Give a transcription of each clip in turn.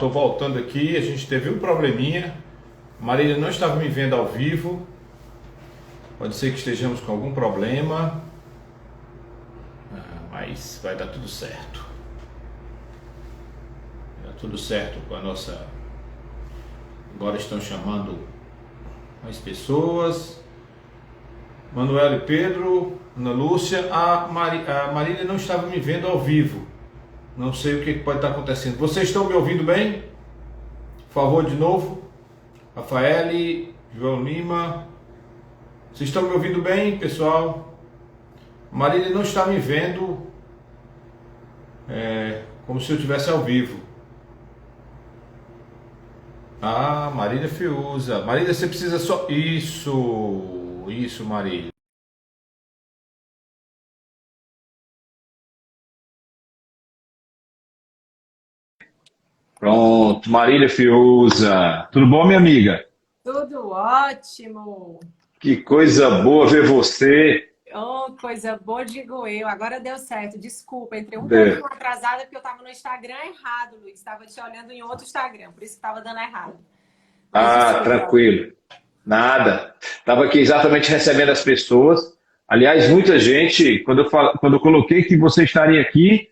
Estou voltando aqui, a gente teve um probleminha. Marília não estava me vendo ao vivo. Pode ser que estejamos com algum problema, mas vai dar tudo certo. Vai dar tudo certo com a nossa... Agora estão chamando mais pessoas. Manuela e Pedro, Ana Lúcia. A Marília não estava me vendo ao vivo. Não sei o que pode estar acontecendo. Vocês estão me ouvindo bem? Por favor, de novo. Rafael, João Lima. Vocês estão me ouvindo bem, pessoal? Marília não está me vendo como se eu estivesse ao vivo. Ah, Marília Fiuza. Marília, você precisa só... Isso, Marília. Pronto, Marília Fiuza. Tudo bom, minha amiga? Tudo ótimo. Que coisa boa ver você. Oh, coisa boa, digo eu. Agora deu certo. Desculpa, entrei um pouquinho atrasada porque eu estava no Instagram errado, Luiz. Estava te olhando em outro Instagram, por isso que estava dando errado. Tranquilo. Nada. Estava aqui exatamente recebendo as pessoas. Aliás, muita gente, quando eu coloquei que você estaria aqui,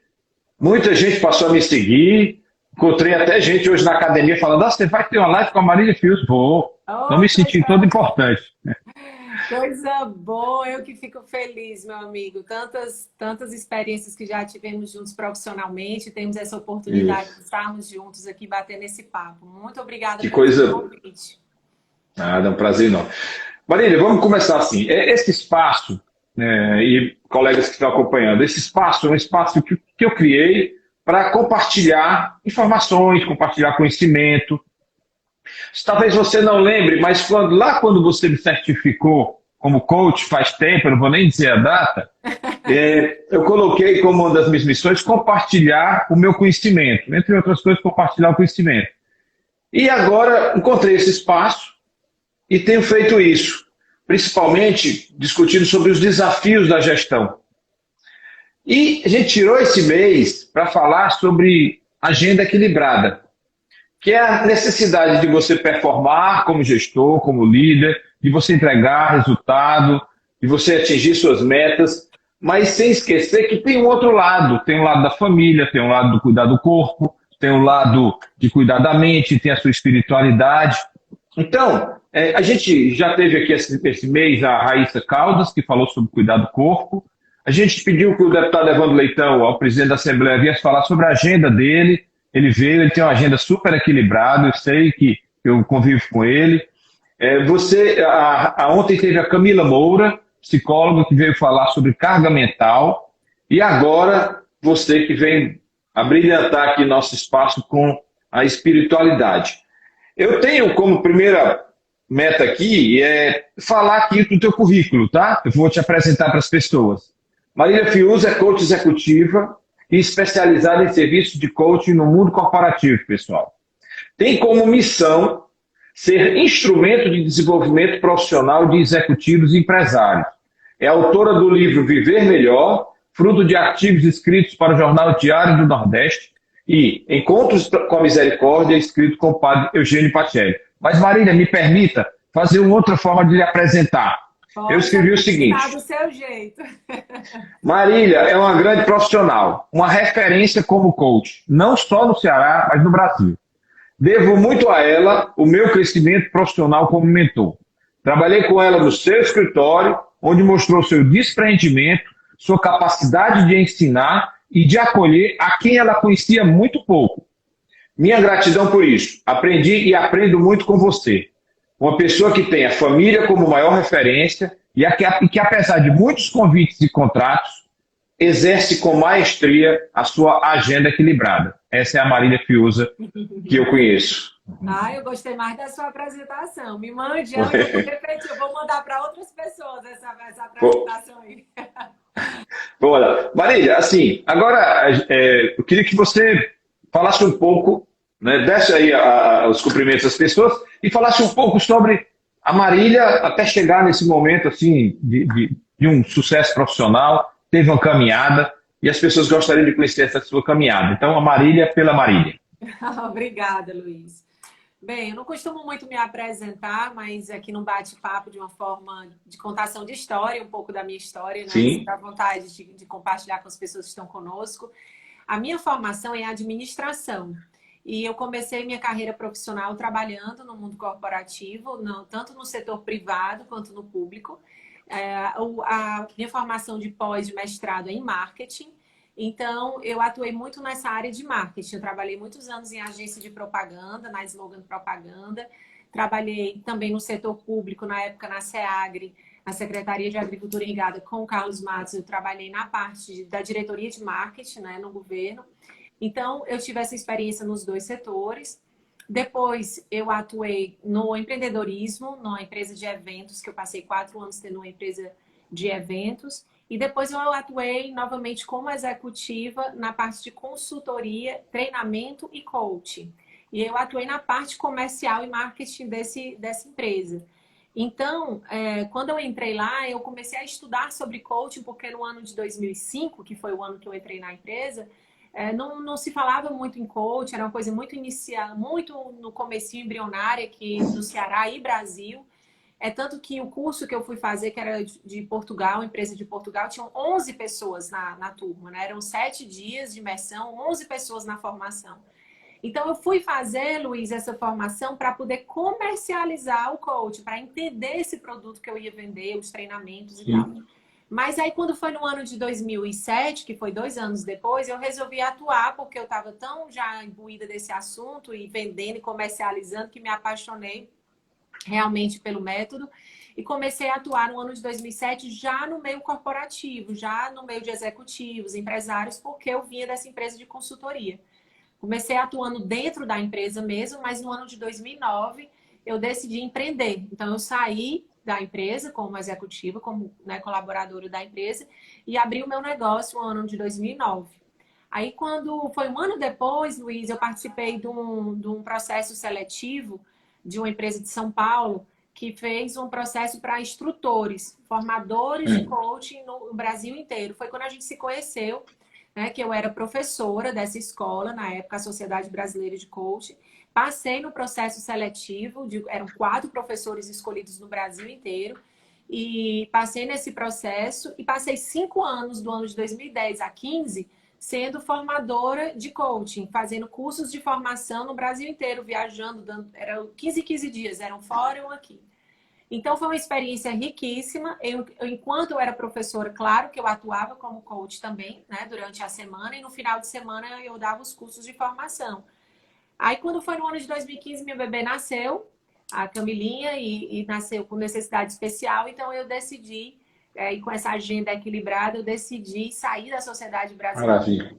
muita gente passou a me seguir. Encontrei até gente hoje na academia falando: você vai ter uma live com a Marília Fiuza? Vou. Estou me sentindo todo importante. Coisa boa, eu que fico feliz, meu amigo. Tantas experiências que já tivemos juntos profissionalmente, temos essa oportunidade de estarmos juntos aqui batendo esse papo. Muito obrigada pelo convite. Nada, é um prazer enorme. Marília, vamos começar assim. Esse espaço, e colegas que estão acompanhando, esse espaço é um espaço que eu criei para compartilhar informações, compartilhar conhecimento. Talvez você não lembre, mas quando você me certificou como coach faz tempo, eu não vou nem dizer a data, eu coloquei como uma das minhas missões compartilhar o meu conhecimento, entre outras coisas, compartilhar o conhecimento. E agora encontrei esse espaço e tenho feito isso, principalmente discutindo sobre os desafios da gestão. E a gente tirou esse mês para falar sobre agenda equilibrada, que é a necessidade de você performar como gestor, como líder, de você entregar resultado, de você atingir suas metas, mas sem esquecer que tem um outro lado. Tem um lado da família, tem um lado do cuidar do corpo, tem um lado de cuidar da mente, tem a sua espiritualidade. Então, a gente já teve aqui esse mês a Raíssa Caldas, que falou sobre cuidar do corpo. A gente pediu que o deputado Evandro Leitão, ao presidente da Assembleia, viesse falar sobre a agenda dele. Ele veio, ele tem uma agenda super equilibrada, eu sei que eu convivo com ele. Ontem teve a Camila Moura, psicóloga, que veio falar sobre carga mental. E agora, você que vem abrilhantar aqui nosso espaço com a espiritualidade. Eu tenho como primeira meta aqui falar aqui do teu currículo, tá? Eu vou te apresentar para as pessoas. Marília Fiuza é coach executiva e especializada em serviços de coaching no mundo corporativo, pessoal. Tem como missão ser instrumento de desenvolvimento profissional de executivos e empresários. É autora do livro Viver Melhor, fruto de artigos escritos para o Jornal Diário do Nordeste e Encontros com a Misericórdia, escrito com o padre Eugênio Pacelli. Mas, Marília, me permita fazer uma outra forma de lhe apresentar. Eu escrevi o seguinte: do seu jeito. Marília é uma grande profissional, uma referência como coach, não só no Ceará, mas no Brasil. Devo muito a ela o meu crescimento profissional como mentor. Trabalhei com ela no seu escritório, onde mostrou seu despreendimento, sua capacidade de ensinar e de acolher a quem ela conhecia muito pouco. Minha gratidão por isso. Aprendi e aprendo muito com você. Uma pessoa que tem a família como maior referência e que, apesar de muitos convites e contratos, exerce com maestria a sua agenda equilibrada. Essa é a Marília Fiuza que eu conheço. Eu gostei mais da sua apresentação. Me mande, eu vou repetir, eu vou mandar para outras pessoas essa apresentação aí. Vamos lá. Marília, assim, agora eu queria que você falasse um pouco, desse aí os cumprimentos às pessoas e falasse um pouco sobre a Marília até chegar nesse momento assim, de um sucesso profissional, teve uma caminhada e as pessoas gostariam de conhecer essa sua caminhada. Então, a Marília pela Marília. Obrigada, Luiz. Bem, eu não costumo muito me apresentar, mas aqui no bate-papo, de uma forma de contação de história, um pouco da minha história, né? Se Sim, dá vontade de compartilhar com as pessoas que estão conosco. A minha formação é administração. E eu comecei minha carreira profissional trabalhando no mundo corporativo, tanto no setor privado quanto no público. A minha formação de pós de mestrado é em marketing. Então, eu atuei muito nessa área de marketing. Eu trabalhei muitos anos em agência de propaganda, na Slogan Propaganda. Trabalhei também no setor público, na época na SEAGRE, na Secretaria de Agricultura Irrigada com o Carlos Matos. Eu trabalhei na parte da diretoria de marketing, né, no governo. Então, eu tive essa experiência nos dois setores. Depois, eu atuei no empreendedorismo, numa empresa de eventos, que eu passei 4 anos tendo uma empresa de eventos. E depois eu atuei novamente como executiva na parte de consultoria, treinamento e coaching. E eu atuei na parte comercial e marketing dessa empresa. Então, quando eu entrei lá, eu comecei a estudar sobre coaching, porque no ano de 2005, que foi o ano que eu entrei na empresa, não se falava muito em coaching, era uma coisa muito inicial, muito no comecinho embrionária aqui no Ceará e Brasil. É tanto que o curso que eu fui fazer, que era de Portugal, empresa de Portugal, tinham 11 pessoas na turma, né? Eram 7 dias de imersão, 11 pessoas na formação. Então, eu fui fazer, Luiz, essa formação para poder comercializar o coach, para entender esse produto que eu ia vender, os treinamentos e tal. sim. Mas aí, quando foi no ano de 2007, que foi 2 anos depois, eu resolvi atuar, porque eu estava tão já imbuída desse assunto e vendendo e comercializando, que me apaixonei realmente pelo método e comecei a atuar no ano de 2007 já no meio corporativo, já no meio de executivos, empresários, porque eu vinha dessa empresa de consultoria. Comecei atuando dentro da empresa mesmo, mas no ano de 2009 eu decidi empreender. Então eu saí da empresa como executiva, como, né, colaboradora da empresa e abri o meu negócio no ano de 2009. Aí quando foi um ano depois, Luiz, eu participei de um processo seletivo de uma empresa de São Paulo que fez um processo para instrutores, formadores de É. coaching no Brasil inteiro. Foi quando a gente se conheceu, né, que eu era professora dessa escola, na época a Sociedade Brasileira de Coaching. Passei no processo seletivo, eram 4 professores escolhidos no Brasil inteiro, e passei nesse processo e passei 5 anos, do ano de 2010 a 15, sendo formadora de coaching, fazendo cursos de formação no Brasil inteiro, viajando, eram 15 dias, eram fora e um aqui. Então, foi uma experiência riquíssima. Enquanto eu era professora, claro que eu atuava como coach também, né, durante a semana, e no final de semana eu dava os cursos de formação. Aí, quando foi no ano de 2015, meu bebê nasceu, a Camilinha, e nasceu com necessidade especial, então eu decidi, e com essa agenda equilibrada, eu decidi sair da sociedade brasileira Maravilha.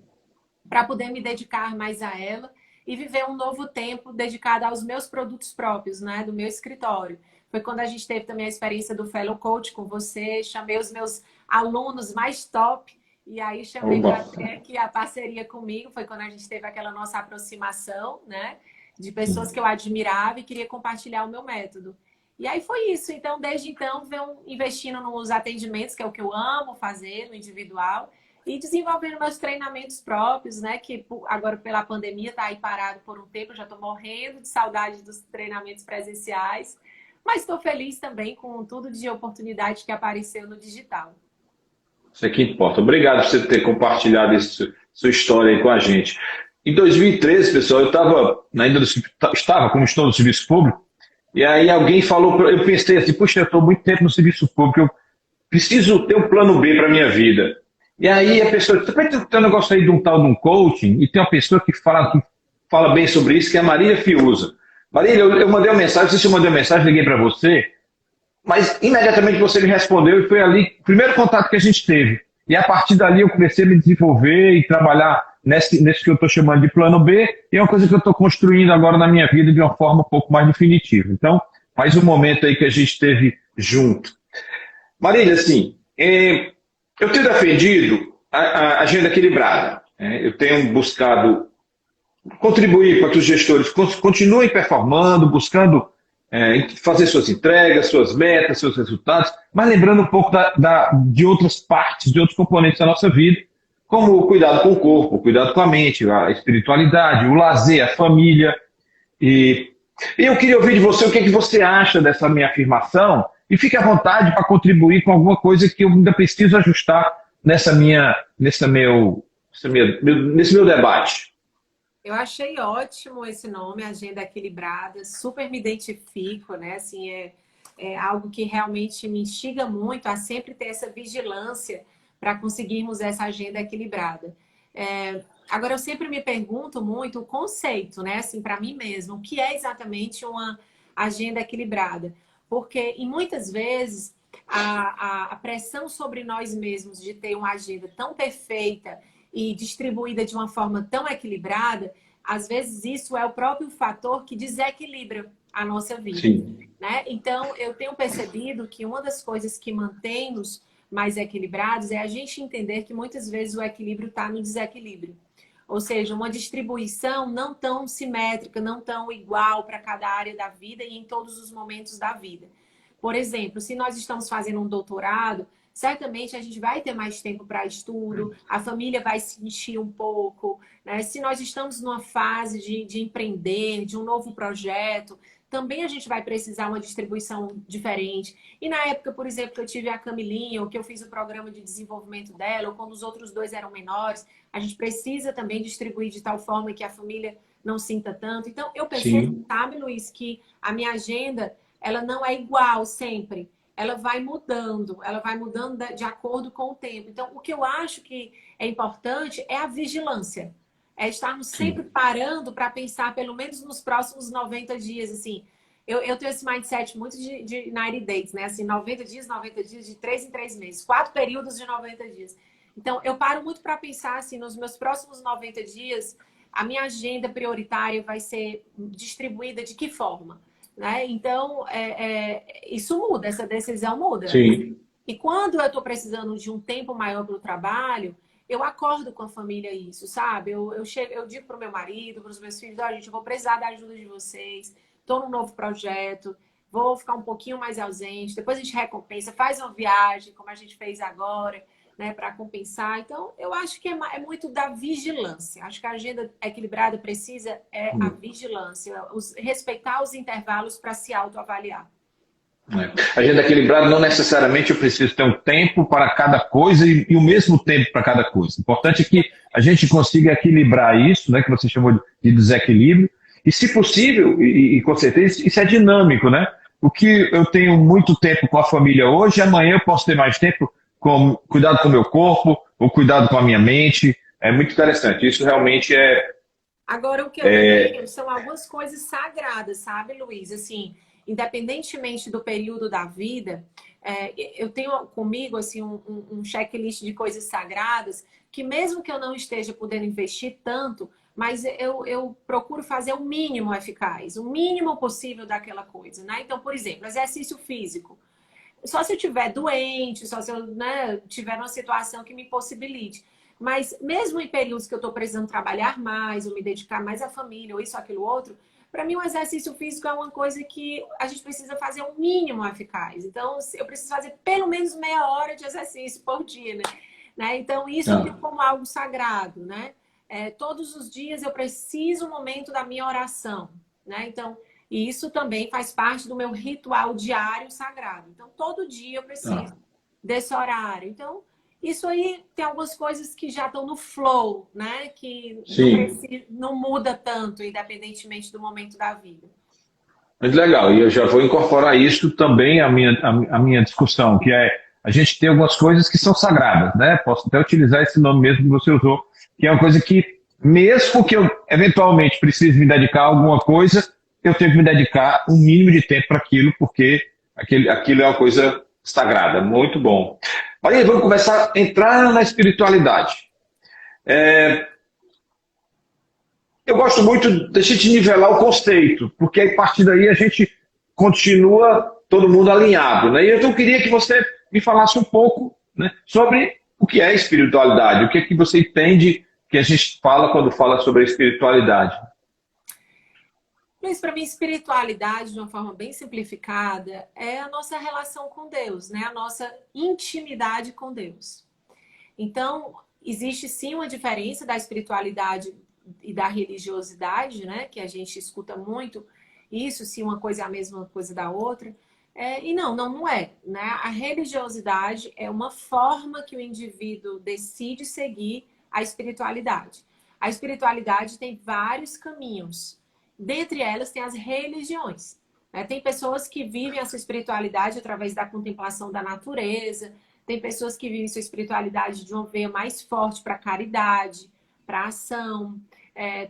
para poder me dedicar mais a ela e viver um novo tempo dedicado aos meus produtos próprios, né, do meu escritório. Foi quando a gente teve também a experiência do Fellow Coach com você, chamei os meus alunos mais top e aí chamei Oba. para ter aqui a parceria comigo, foi quando a gente teve aquela nossa aproximação, né, de pessoas que eu admirava e queria compartilhar o meu método. E aí foi isso. Então, desde então, venho investindo nos atendimentos, que é o que eu amo fazer, no individual, e desenvolvendo meus treinamentos próprios, né? Que agora, pela pandemia, está aí parado por um tempo. Eu já estou morrendo de saudade dos treinamentos presenciais. Mas estou feliz também com tudo de oportunidade que apareceu no digital. Isso é que importa. Obrigado por você ter compartilhado sua história aí com a gente. Em 2013, pessoal, eu estava, como estou no serviço público, e aí alguém falou, eu pensei assim, puxa, eu estou muito tempo no serviço público, eu preciso ter um plano B para a minha vida. E aí a pessoa disse, tem um negócio aí de um tal de um coaching, e tem uma pessoa que fala bem sobre isso, que é a Marília Fiuza. Marília, eu mandei uma mensagem, não sei se eu mandei uma mensagem, liguei para você, mas imediatamente você me respondeu e foi ali o primeiro contato que a gente teve. E a partir dali eu comecei a me desenvolver e trabalhar nesse que eu estou chamando de plano B, e é uma coisa que eu estou construindo agora na minha vida de uma forma um pouco mais definitiva. Então, mais um momento aí que a gente esteve junto. Marília, assim, eu tenho defendido a agenda equilibrada. Eu tenho buscado contribuir para que os gestores continuem performando, buscando fazer suas entregas, suas metas, seus resultados, mas lembrando um pouco de outras partes, de outros componentes da nossa vida, como o cuidado com o corpo, o cuidado com a mente, a espiritualidade, o lazer, a família. E eu queria ouvir de você o que, é que você acha dessa minha afirmação e fique à vontade para contribuir com alguma coisa que eu ainda preciso ajustar nesse meu debate. Eu achei ótimo esse nome, Agenda Equilibrada, super me identifico, né? Assim, é algo que realmente me instiga muito a sempre ter essa vigilância para conseguirmos essa agenda equilibrada. Agora, eu sempre me pergunto muito o conceito, né? Assim, para mim mesmo, o que é exatamente uma agenda equilibrada? Porque, e muitas vezes, a pressão sobre nós mesmos de ter uma agenda tão perfeita e distribuída de uma forma tão equilibrada, às vezes isso é o próprio fator que desequilibra a nossa vida, Sim. né? Então, eu tenho percebido que uma das coisas que mantém-nos mais equilibrados é a gente entender que muitas vezes o equilíbrio está no desequilíbrio. Ou seja, uma distribuição não tão simétrica, não tão igual para cada área da vida e em todos os momentos da vida. Por exemplo, se nós estamos fazendo um doutorado, certamente a gente vai ter mais tempo para estudo, a família vai se encher um pouco, né? Se nós estamos numa fase de empreender, de um novo projeto, também a gente vai precisar uma distribuição diferente. E na época, por exemplo, que eu tive a Camilinha, ou que eu fiz o programa de desenvolvimento dela, ou quando os outros dois eram menores, a gente precisa também distribuir de tal forma que a família não sinta tanto. Então, eu percebo, Sim. sabe, Luiz, que a minha agenda, ela não é igual sempre. Ela vai mudando de acordo com o tempo. Então, o que eu acho que é importante é a vigilância. É estarmos sempre Sim. parando para pensar, pelo menos nos próximos 90 dias, assim. Eu tenho esse mindset muito de 90 days, né? Assim, 90 dias, de 3 em 3 meses. 4 períodos de 90 dias. Então, eu paro muito para pensar, assim, nos meus próximos 90 dias, a minha agenda prioritária vai ser distribuída de que forma? Né? Então, isso muda, essa decisão muda. Sim. E quando eu estou precisando de um tempo maior para o trabalho, eu acordo com a família isso, sabe? Eu digo para o meu marido, para os meus filhos, gente, eu vou precisar da ajuda de vocês, estou num novo projeto, vou ficar um pouquinho mais ausente, depois a gente recompensa, faz uma viagem, como a gente fez agora, né, para compensar. Então, eu acho que é muito da vigilância. Acho que a agenda equilibrada precisa a vigilância, respeitar os intervalos para se autoavaliar. Agenda equilibrada não necessariamente eu preciso ter um tempo para cada coisa e o mesmo tempo para cada coisa. O importante é que a gente consiga equilibrar isso, né, que você chamou de desequilíbrio, e se possível, e com certeza, isso é dinâmico, né? O que eu tenho muito tempo com a família hoje, amanhã eu posso ter mais tempo com cuidado com o meu corpo, ou cuidado com a minha mente. É muito interessante. Isso realmente é. Agora, o que eu tenho são algumas coisas sagradas, sabe, Luiz? Assim, independentemente do período da vida, eu tenho comigo assim, um checklist de coisas sagradas que mesmo que eu não esteja podendo investir tanto, mas eu procuro fazer o mínimo eficaz, o mínimo possível daquela coisa, né? Então, por exemplo, exercício físico. Só se eu estiver doente, só se eu, né, tiver uma situação que me impossibilite. Mas mesmo em períodos que eu estou precisando trabalhar mais, ou me dedicar mais à família, ou isso, aquilo, outro, para mim o exercício físico é uma coisa que a gente precisa fazer o mínimo eficaz. Então, eu preciso fazer pelo menos meia hora de exercício por dia, né? Então, isso eu tenho como algo sagrado, né? Todos os dias eu preciso um momento da minha oração, né? Então, e isso também faz parte do meu ritual diário sagrado. Então, todo dia eu preciso desse horário. Então, isso aí tem algumas coisas que já estão no flow, né? Que não muda tanto, independentemente do momento da vida. Muito legal. E eu já vou incorporar isso também à minha discussão, que é a gente tem algumas coisas que são sagradas, né? Posso até utilizar esse nome mesmo que você usou, que é uma coisa que, mesmo que eu eventualmente precise me dedicar a alguma coisa, eu tenho que me dedicar um mínimo de tempo para aquilo, porque aquilo é uma coisa sagrada. Muito bom. Maria, vamos começar a entrar na espiritualidade. Eu gosto muito da gente nivelar o conceito, porque a partir daí a gente continua todo mundo alinhado, né? E então eu queria que você me falasse um pouco, né, sobre o que é espiritualidade, o que é que você entende que a gente fala quando fala sobre a espiritualidade. Luiz, para mim, espiritualidade, de uma forma bem simplificada, é a nossa relação com Deus, né? A nossa intimidade com Deus. Então, existe sim uma diferença da espiritualidade e da religiosidade, né? Que a gente escuta muito isso, se uma coisa é a mesma coisa da outra. E não é, né? A religiosidade é uma forma que o indivíduo decide seguir a espiritualidade. A espiritualidade tem vários caminhos. Dentre elas tem as religiões, né? Tem pessoas que vivem a sua espiritualidade através da contemplação da natureza, tem pessoas que vivem sua espiritualidade de uma veia mais forte para caridade, para ação.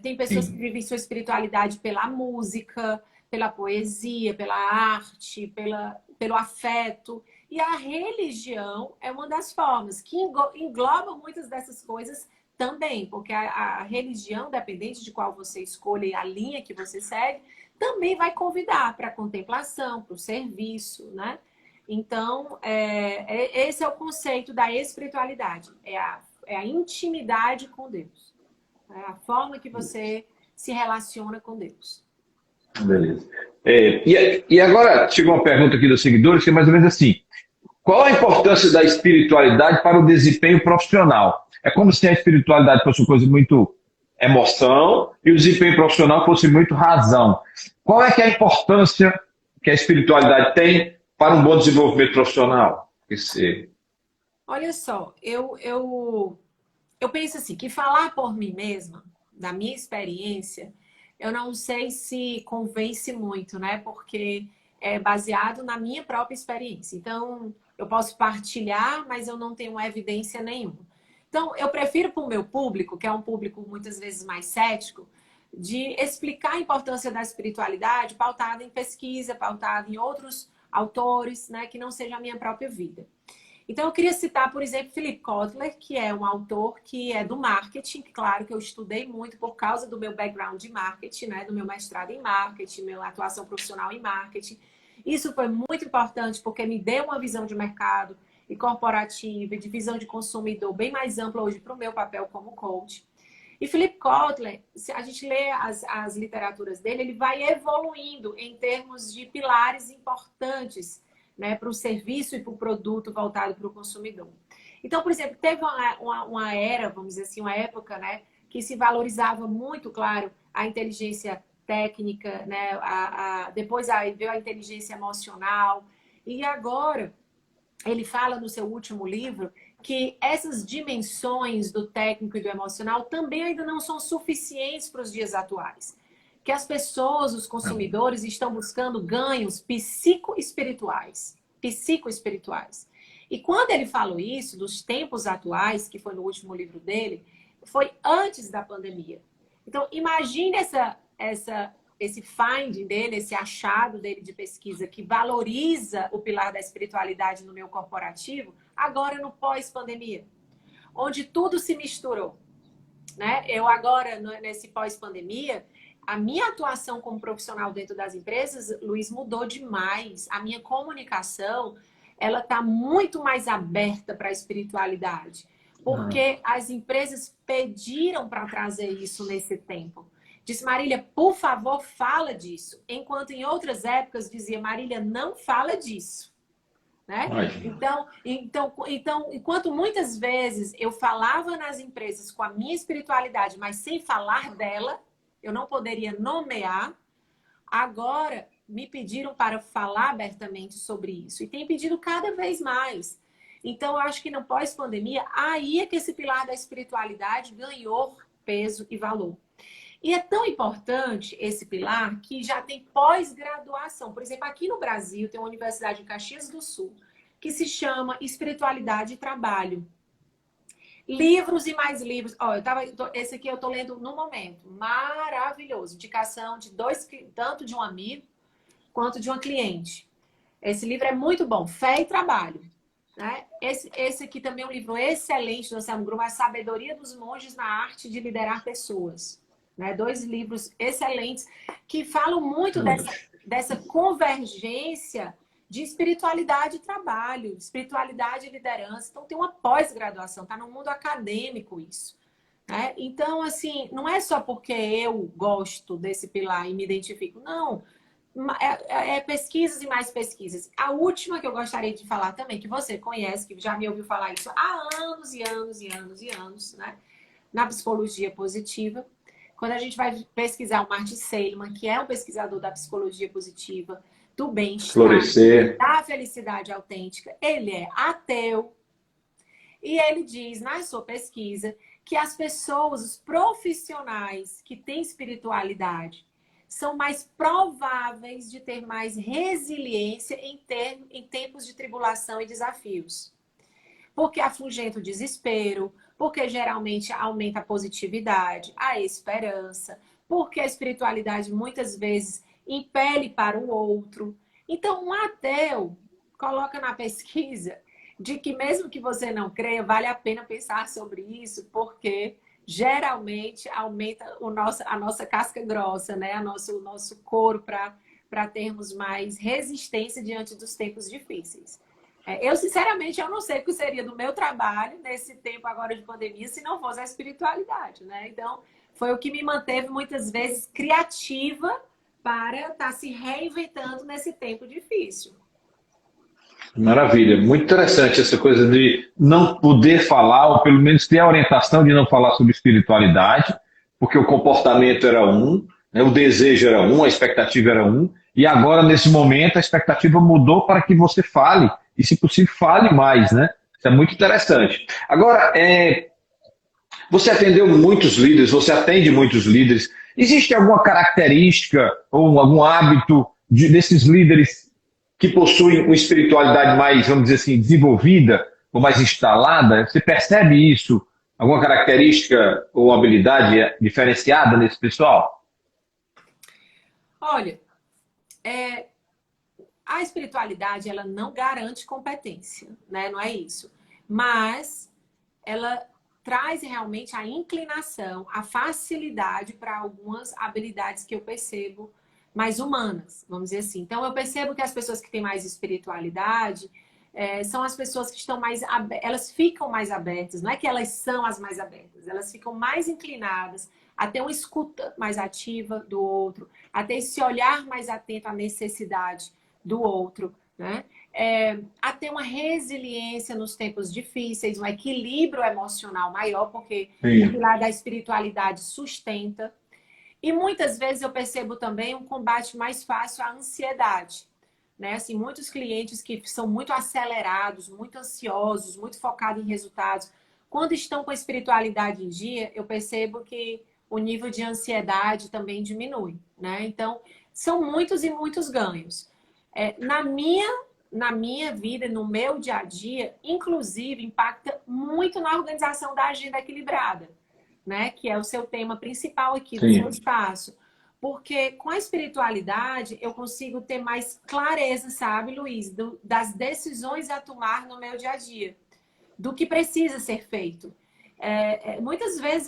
Tem pessoas que Sim. vivem sua espiritualidade pela música, pela poesia, pela arte, pelo afeto. E a religião é uma das formas que engloba muitas dessas coisas também, porque a religião, dependente de qual você escolha e a linha que você segue, também vai convidar para a contemplação, para o serviço, né? Então, esse é o conceito da espiritualidade, é a intimidade com Deus, é a forma que você se relaciona com Deus. Beleza. E agora chegou uma pergunta aqui dos seguidores, que é mais ou menos assim: qual a importância da espiritualidade para o desempenho profissional? É como se a espiritualidade fosse uma coisa muito emoção e o desempenho profissional fosse muito razão. Qual é que é a importância que a espiritualidade tem para um bom desenvolvimento profissional? Olha só, eu penso assim, que falar por mim mesma, da minha experiência, eu não sei se convence muito, né? Porque é baseado na minha própria experiência. Então, eu posso partilhar, mas eu não tenho evidência nenhuma. Então, eu prefiro para o meu público, que é um público muitas vezes mais cético, de explicar a importância da espiritualidade pautada em pesquisa, pautada em outros autores, né? Que não seja a minha própria vida. Então, eu queria citar, por exemplo, Philip Kotler, que é um autor que é do marketing. Claro que eu estudei muito por causa do meu background de marketing, né? Do meu mestrado em marketing, minha atuação profissional em marketing. Isso foi muito importante porque me deu uma visão de mercado e corporativa, de visão de consumidor bem mais ampla hoje para o meu papel como coach. E Philip Kotler, se a gente lê as literaturas dele, ele vai evoluindo em termos de pilares importantes, né, para o serviço e para o produto voltado para o consumidor. Então, por exemplo, teve uma era, vamos dizer assim, uma época, né, que se valorizava muito, claro, a inteligência técnica, né, depois aí veio a inteligência emocional, e agora ele fala no seu último livro que essas dimensões do técnico e do emocional também ainda não são suficientes para os dias atuais. Que as pessoas, os consumidores, estão buscando ganhos psicoespirituais. Psicoespirituais. E quando ele falou isso, dos tempos atuais, que foi no último livro dele, foi antes da pandemia. Então, imagine esse finding dele, esse achado dele de pesquisa que valoriza o pilar da espiritualidade no meu corporativo, agora no pós-pandemia, onde tudo se misturou, né? Eu agora, nesse pós-pandemia, a minha atuação como profissional dentro das empresas, Luiz, mudou demais. A minha comunicação, ela está muito mais aberta para a espiritualidade, porque as empresas pediram para trazer isso nesse tempo. Disse, Marília, por favor, fala disso. Enquanto em outras épocas dizia, Marília, não fala disso. Né? Então, enquanto muitas vezes eu falava nas empresas com a minha espiritualidade, mas sem falar dela, eu não poderia nomear, agora me pediram para falar abertamente sobre isso. E tem pedido cada vez mais. Então, eu acho que no pós-pandemia, aí é que esse pilar da espiritualidade ganhou peso e valor. E é tão importante esse pilar que já tem pós-graduação. Por exemplo, aqui no Brasil tem uma universidade em Caxias do Sul que se chama Espiritualidade e Trabalho. Livros e mais livros. Esse aqui eu estou lendo no momento. Maravilhoso. Indicação de tanto de um amigo quanto de uma cliente. Esse livro é muito bom. Fé e Trabalho. Né? Esse aqui também é um livro excelente do Anselmo Grum, A Sabedoria dos Monges na Arte de Liderar Pessoas. Né? 2 livros excelentes que falam muito dessa convergência de espiritualidade e trabalho, espiritualidade e liderança. Então, tem uma pós-graduação, está no mundo acadêmico isso. Né? Então, assim, não é só porque eu gosto desse pilar e me identifico. Não, pesquisas e mais pesquisas. A última que eu gostaria de falar também, que você conhece, que já me ouviu falar isso há anos e anos e anos e anos, né? Na psicologia positiva. Quando a gente vai pesquisar o Martin Seligman, que é um pesquisador da psicologia positiva, do bem-estar, Florescer. da felicidade autêntica, ele é ateu. E ele diz na sua pesquisa que as pessoas, os profissionais que têm espiritualidade, são mais prováveis de ter mais resiliência em tempos de tribulação e desafios. Porque afugenta o desespero, porque geralmente aumenta a positividade, a esperança, porque a espiritualidade muitas vezes impele para o outro. Então, um ateu coloca na pesquisa de que mesmo que você não creia, vale a pena pensar sobre isso, porque geralmente aumenta a nossa casca grossa, né? O nosso couro para termos mais resistência diante dos tempos difíceis. Eu, sinceramente, eu não sei o que seria do meu trabalho nesse tempo agora de pandemia se não fosse a espiritualidade, né? Então, foi o que me manteve muitas vezes criativa para estar se reinventando nesse tempo difícil. Maravilha, muito interessante essa coisa de não poder falar, ou pelo menos ter a orientação de não falar sobre espiritualidade, porque o comportamento era um, né, o desejo era um, a expectativa era um, e agora, nesse momento, a expectativa mudou para que você fale, e se possível, fale mais, né? Isso é muito interessante. Agora, você atendeu muitos líderes, você atende muitos líderes. Existe alguma característica ou algum hábito desses líderes que possuem uma espiritualidade mais, vamos dizer assim, desenvolvida ou mais instalada? Você percebe isso? Alguma característica ou habilidade diferenciada nesse pessoal? Olha, a espiritualidade, ela não garante competência, né? Não é isso. Mas ela traz realmente a inclinação, a facilidade para algumas habilidades que eu percebo mais humanas, vamos dizer assim. Então, eu percebo que as pessoas que têm mais espiritualidade são as pessoas que estão mais abertas, elas ficam mais abertas, não é que elas são as mais abertas, elas ficam mais inclinadas a ter uma escuta mais ativa do outro, a ter esse olhar mais atento à necessidade do outro, né? A ter uma resiliência nos tempos difíceis, um equilíbrio emocional maior, porque o Sim. pilar da espiritualidade sustenta. E muitas vezes eu percebo também um combate mais fácil à ansiedade, né? Assim, muitos clientes que são muito acelerados, muito ansiosos, muito focados em resultados, quando estão com a espiritualidade em dia, eu percebo que o nível de ansiedade também diminui, né? Então, são muitos e muitos ganhos. Na minha vida, no meu dia a dia, inclusive, impacta muito na organização da agenda equilibrada, né? Que é o seu tema principal aqui do seu Sim. espaço. Porque com a espiritualidade eu consigo ter mais clareza, sabe, Luiz, das decisões a tomar no meu dia a dia, do que precisa ser feito. Muitas vezes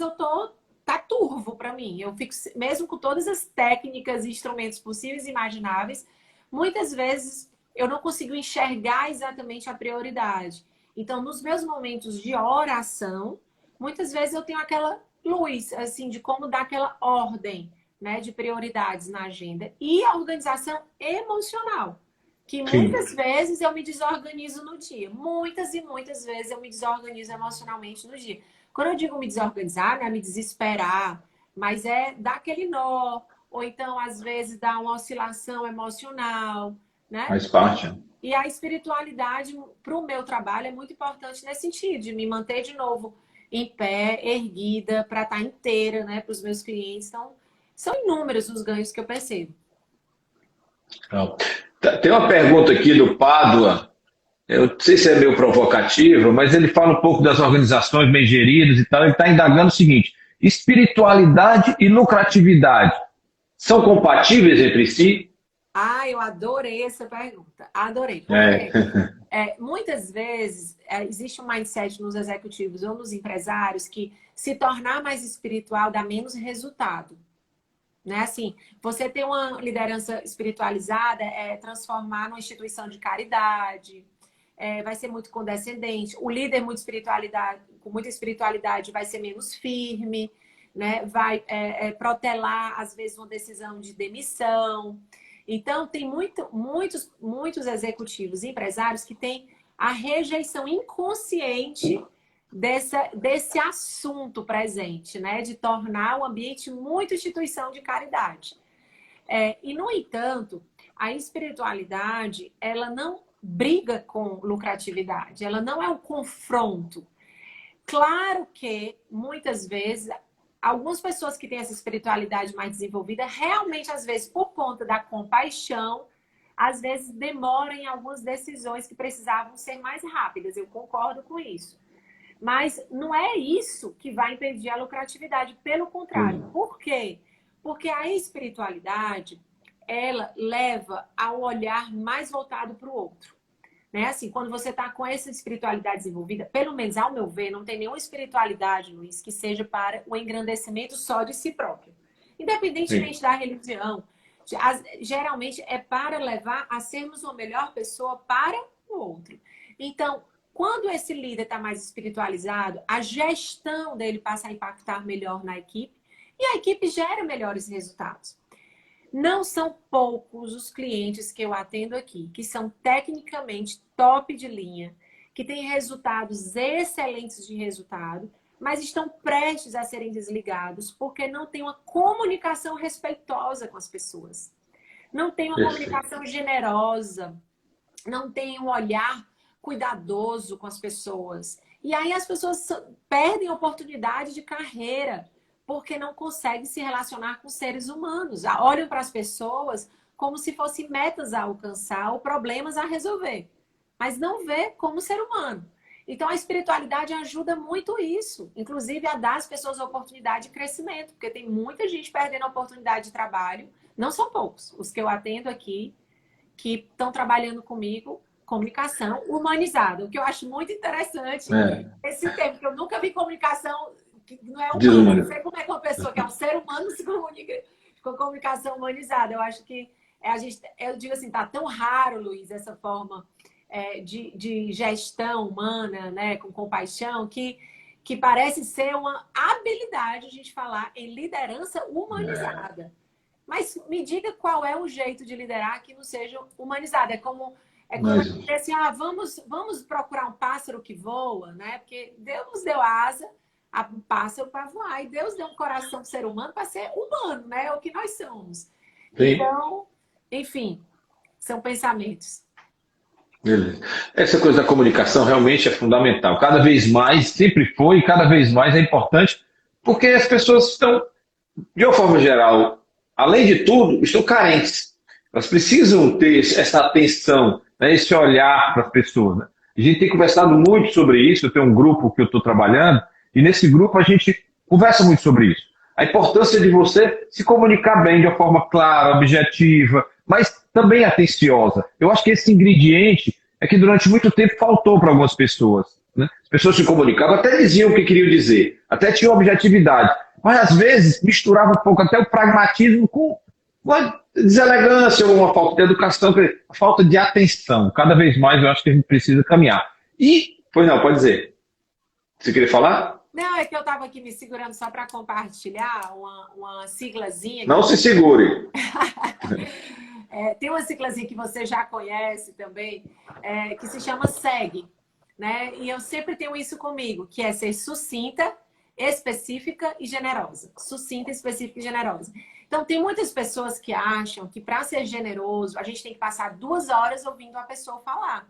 tá turvo para mim. Eu fico, mesmo com todas as técnicas e instrumentos possíveis e imagináveis, muitas vezes eu não consigo enxergar exatamente a prioridade. Então, nos meus momentos de oração, muitas vezes eu tenho aquela luz, assim, de como dar aquela ordem, né, de prioridades na agenda. E a organização emocional, que Sim. muitas vezes eu me desorganizo no dia. Muitas e muitas vezes eu me desorganizo emocionalmente no dia. Quando eu digo me desorganizar, não é me desesperar, mas é dar aquele nó, ou então, às vezes, dar uma oscilação emocional, né? Faz parte. E a espiritualidade, para o meu trabalho, é muito importante nesse sentido, de me manter de novo em pé, erguida, para estar inteira, né, para os meus clientes. Então, são inúmeros os ganhos que eu percebo. Tem uma pergunta aqui do Pádua. Eu não sei se é meio provocativa, mas ele fala um pouco das organizações bem geridas e tal. Ele está indagando o seguinte: espiritualidade e lucratividade são compatíveis entre si? Ah, eu adorei essa pergunta. Adorei. É. Porque muitas vezes existe um mindset nos executivos ou nos empresários que se tornar mais espiritual dá menos resultado. Né? Assim, você ter uma liderança espiritualizada é transformar numa instituição de caridade, vai ser muito condescendente. O líder muito espiritualidade, com muita espiritualidade vai ser menos firme, né? Vai protelar, às vezes, uma decisão de demissão. Então, tem muitos executivos e empresários que têm a rejeição inconsciente desse assunto presente, né? De tornar o ambiente muito instituição de caridade. E, no entanto, a espiritualidade, ela não briga com lucratividade, ela não é um confronto. Claro que, muitas vezes, algumas pessoas que têm essa espiritualidade mais desenvolvida, realmente, às vezes, por conta da compaixão, às vezes demoram em algumas decisões que precisavam ser mais rápidas. Eu concordo com isso. Mas não é isso que vai impedir a lucratividade, pelo contrário. Por quê? Porque a espiritualidade, ela leva a um olhar mais voltado para o outro. Né? Assim, quando você está com essa espiritualidade desenvolvida, pelo menos ao meu ver, não tem nenhuma espiritualidade, Luiz, que seja para o engrandecimento só de si próprio. Independentemente da religião, geralmente é para levar a sermos uma melhor pessoa para o outro. Então, quando esse líder está mais espiritualizado, a gestão dele passa a impactar melhor na equipe e a equipe gera melhores resultados. Não são poucos os clientes que eu atendo aqui, que são tecnicamente top de linha, que têm resultados excelentes de resultado, mas estão prestes a serem desligados porque não tem uma comunicação respeitosa com as pessoas. Não tem uma comunicação generosa, não tem um olhar cuidadoso com as pessoas. E aí as pessoas perdem oportunidade de carreira, porque não conseguem se relacionar com seres humanos. Olham para as pessoas como se fossem metas a alcançar ou problemas a resolver, mas não vê como ser humano. Então, a espiritualidade ajuda muito isso, inclusive a dar às pessoas a oportunidade de crescimento, porque tem muita gente perdendo a oportunidade de trabalho, não são poucos, os que eu atendo aqui, que estão trabalhando comigo, comunicação humanizada, o que eu acho muito interessante, esse termo, que eu nunca vi comunicação que não é humano. Não sei como é que uma pessoa que é um ser humano se comunica com comunicação humanizada. Eu acho que eu digo assim, tá tão raro, Luiz, essa forma de gestão humana, né, com compaixão, que parece ser uma habilidade a gente falar em liderança humanizada. Mas me diga qual é o jeito de liderar que não seja humanizado. É como dizer assim, vamos procurar um pássaro que voa, né? Porque Deus nos deu asa, um pássaro para voar. E Deus deu um coração para o ser humano para ser humano, né? É o que nós somos. Sim. Então, enfim, são pensamentos. Beleza. Essa coisa da comunicação realmente é fundamental. Cada vez mais, sempre foi, e cada vez mais é importante, porque as pessoas estão, de uma forma geral, além de tudo, estão carentes. Elas precisam ter essa atenção, né, esse olhar para as pessoas. Né? A gente tem conversado muito sobre isso, eu tenho um grupo que eu estou trabalhando, e nesse grupo a gente conversa muito sobre isso. A importância de você se comunicar bem de uma forma clara, objetiva, mas também atenciosa. Eu acho que esse ingrediente é que durante muito tempo faltou para algumas pessoas. Né? As pessoas se comunicavam, até diziam o que queriam dizer, até tinham objetividade, mas às vezes misturava um pouco até o pragmatismo com uma deselegância ou uma falta de educação, a falta de atenção. Cada vez mais eu acho que a gente precisa caminhar. Pois não, pode dizer. Você queria falar? Não, é que eu estava aqui me segurando só para compartilhar uma siglazinha. Não se segure. Tem uma siglazinha que você já conhece também, que se chama SEG. Né? E eu sempre tenho isso comigo, que é ser sucinta, específica e generosa. Sucinta, específica e generosa. Então, tem muitas pessoas que acham que para ser generoso, a gente tem que passar 2 horas ouvindo a pessoa falar.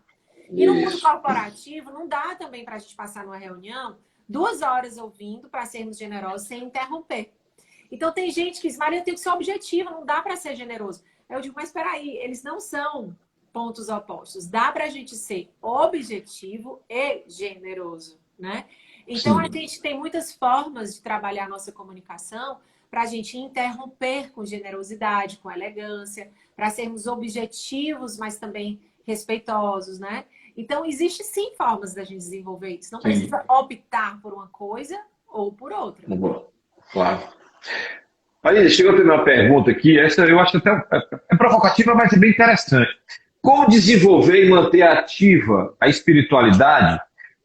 E no mundo corporativo, não dá também para a gente passar numa reunião 2 horas ouvindo para sermos generosos sem interromper. Então, tem gente que diz, Maria, eu tenho que ser objetiva, não dá para ser generoso. Eu digo, mas espera aí, eles não são pontos opostos. Dá para a gente ser objetivo e generoso, né? Então, a gente tem muitas formas de trabalhar a nossa comunicação para a gente interromper com generosidade, com elegância, para sermos objetivos, mas também respeitosos, né? Então, existe sim formas da gente desenvolver isso. Não precisa optar por uma coisa ou por outra. Claro. Maria, chegou a ter uma pergunta aqui, essa eu acho até provocativa, mas é bem interessante. Como desenvolver e manter ativa a espiritualidade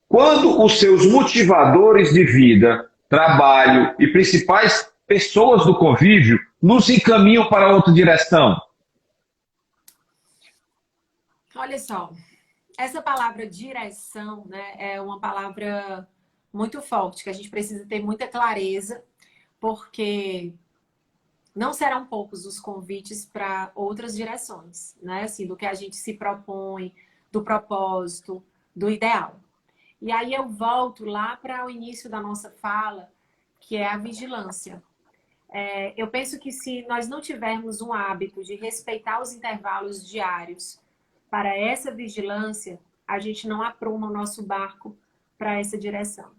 quando os seus motivadores de vida, trabalho e principais pessoas do convívio nos encaminham para outra direção? Olha só, essa palavra direção, né, é uma palavra muito forte, que a gente precisa ter muita clareza, porque não serão poucos os convites para outras direções, né? Assim, do que a gente se propõe, do propósito, do ideal. E aí eu volto lá para o início da nossa fala, que é a vigilância. Eu penso que se nós não tivermos um hábito de respeitar os intervalos diários para essa vigilância, a gente não apruma o nosso barco para essa direção.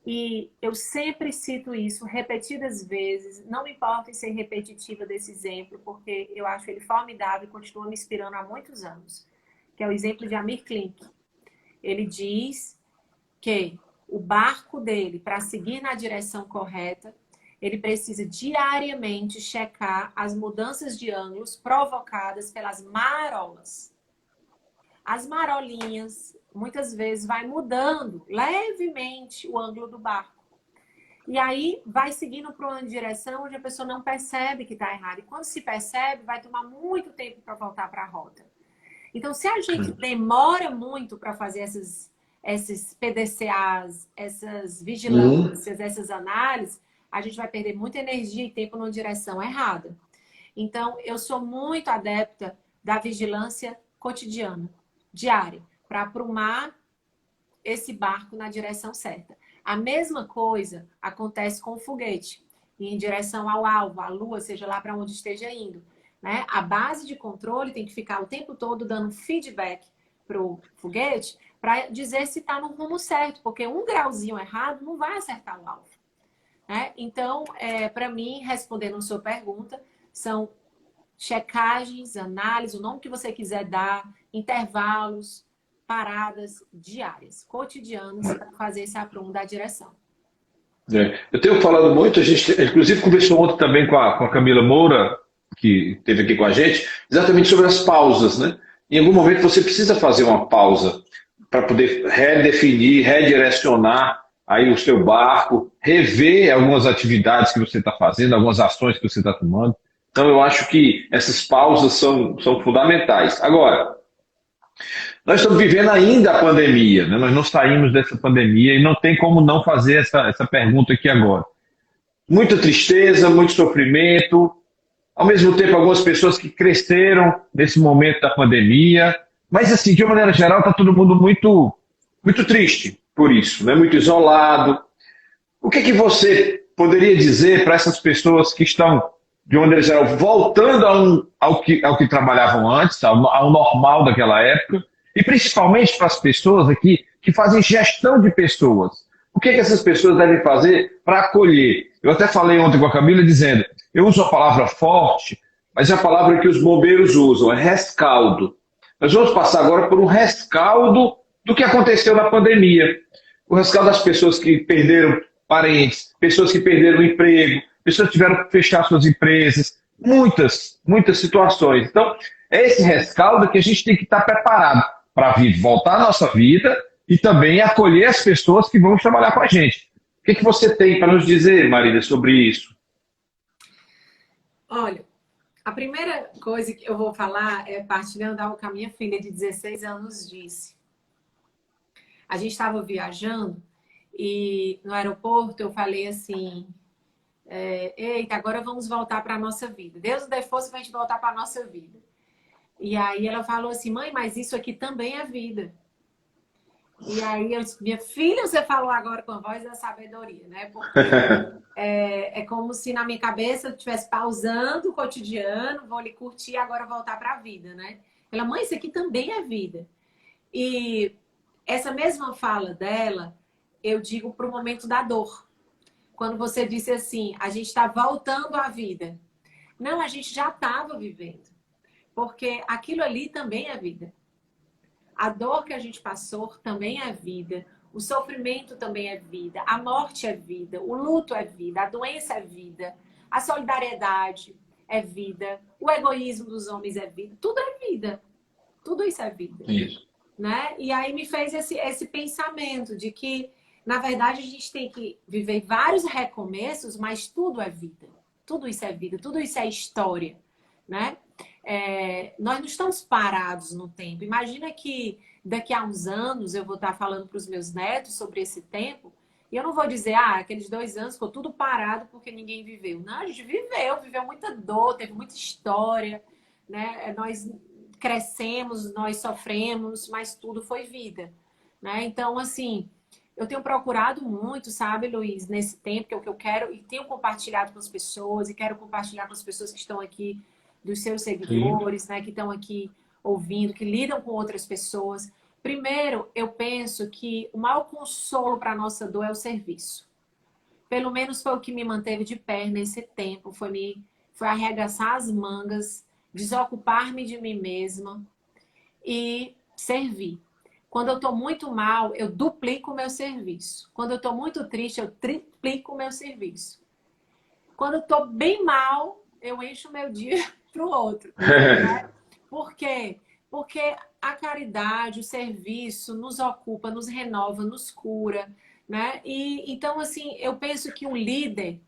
E eu sempre cito isso repetidas vezes, não me importa em ser repetitiva desse exemplo, porque eu acho ele formidável e continua me inspirando há muitos anos, que é o exemplo de Amir Klink. Ele diz que o barco dele, para seguir na direção correta, ele precisa diariamente checar as mudanças de ângulos provocadas pelas marolas. As marolinhas, muitas vezes, vai mudando levemente o ângulo do barco. E aí, vai seguindo para uma direção onde a pessoa não percebe que está errado. E quando se percebe, vai tomar muito tempo para voltar para a rota. Então, se a gente demora muito para fazer esses PDCAs, essas vigilâncias, essas análises, a gente vai perder muita energia e tempo numa direção errada. Então, eu sou muito adepta da vigilância cotidiana, diária, para aprumar esse barco na direção certa. A mesma coisa acontece com o foguete, em direção ao alvo, à lua, seja lá para onde esteja indo, né? A base de controle tem que ficar o tempo todo dando feedback para o foguete para dizer se está no rumo certo, porque um grauzinho errado não vai acertar o alvo. Né? Então, para mim, respondendo a sua pergunta, são checagens, análises, o nome que você quiser dar, intervalos, paradas diárias, cotidianas, para fazer esse aprumo da direção. Eu tenho falado muito, a gente inclusive conversou ontem também com a Camila Moura, que esteve aqui com a gente, exatamente sobre as pausas, né? Em algum momento você precisa fazer uma pausa para poder redefinir, redirecionar aí o seu barco, rever algumas atividades que você está fazendo, algumas ações que você está tomando. Então eu acho que essas pausas são fundamentais. Agora, nós estamos vivendo ainda a pandemia, né? Nós não saímos dessa pandemia e não tem como não fazer essa pergunta aqui agora. Muita tristeza, muito sofrimento, ao mesmo tempo algumas pessoas que cresceram nesse momento da pandemia, mas assim, de uma maneira geral, está todo mundo muito, muito triste por isso, né? Muito isolado. O que você poderia dizer para essas pessoas que estão, de uma maneira geral, voltando ao que trabalhavam antes, ao normal daquela época, e principalmente para as pessoas aqui que fazem gestão de pessoas? O que essas pessoas devem fazer para acolher? Eu até falei ontem com a Camila dizendo, eu uso a palavra forte, mas é a palavra que os bombeiros usam, é rescaldo. Nós vamos passar agora por um rescaldo do que aconteceu na pandemia. O rescaldo das pessoas que perderam parentes, pessoas que perderam o emprego, pessoas que tiveram que fechar suas empresas, muitas situações. Então, é esse rescaldo que a gente tem que estar preparado para voltar à nossa vida e também acolher as pessoas que vão trabalhar com a gente. O que você tem para nos dizer, Marília, sobre isso? Olha, a primeira coisa que eu vou falar é partilhando algo que a minha filha de 16 anos disse. A gente estava viajando e no aeroporto eu falei assim, eita, agora vamos voltar para a nossa vida. Deus nos dê força para a gente voltar para a nossa vida. E aí ela falou assim, mãe, mas isso aqui também é vida. E aí eu disse, minha filha, você falou agora com a voz da sabedoria, né? Porque é como se na minha cabeça eu estivesse pausando o cotidiano, vou lhe curtir e agora voltar para a vida, né? Ela, mãe, isso aqui também é vida. E essa mesma fala dela, eu digo para o momento da dor. Quando você disse assim, a gente está voltando à vida. Não, a gente já estava vivendo. Porque aquilo ali também é vida. A dor que a gente passou também é vida. O sofrimento também é vida. A morte é vida. O luto é vida. A doença é vida. A solidariedade é vida. O egoísmo dos homens é vida. Tudo é vida. Tudo isso é vida. Isso. Né? E aí me fez esse pensamento de que, na verdade, a gente tem que viver vários recomeços, mas tudo é vida. Tudo isso é vida. Tudo isso é história. Né? nós não estamos parados no tempo. Imagina que daqui a uns anos eu vou estar falando para os meus netos sobre esse tempo e eu não vou dizer, aqueles 2 anos ficou tudo parado porque ninguém viveu. Não, a gente viveu muita dor, teve muita história, né? Nós crescemos, nós sofremos, mas tudo foi vida, né? Então, assim, eu tenho procurado muito, sabe, Luiz, nesse tempo, que é o que eu quero, e tenho compartilhado com as pessoas, e quero compartilhar com as pessoas que estão aqui, dos seus Sim. seguidores, né, que estão aqui ouvindo, que lidam com outras pessoas. Primeiro, eu penso que o maior consolo para a nossa dor é o serviço. Pelo menos foi o que me manteve de pé nesse tempo, foi arregaçar as mangas, desocupar-me de mim mesma e servir. Quando eu estou muito mal, eu duplico o meu serviço. Quando eu estou muito triste, eu triplico o meu serviço. Quando eu estou bem mal, eu encho o meu dia para o outro. Né? Por quê? Porque a caridade, o serviço nos ocupa, nos renova, nos cura. Né? E então, assim, eu penso que um líder,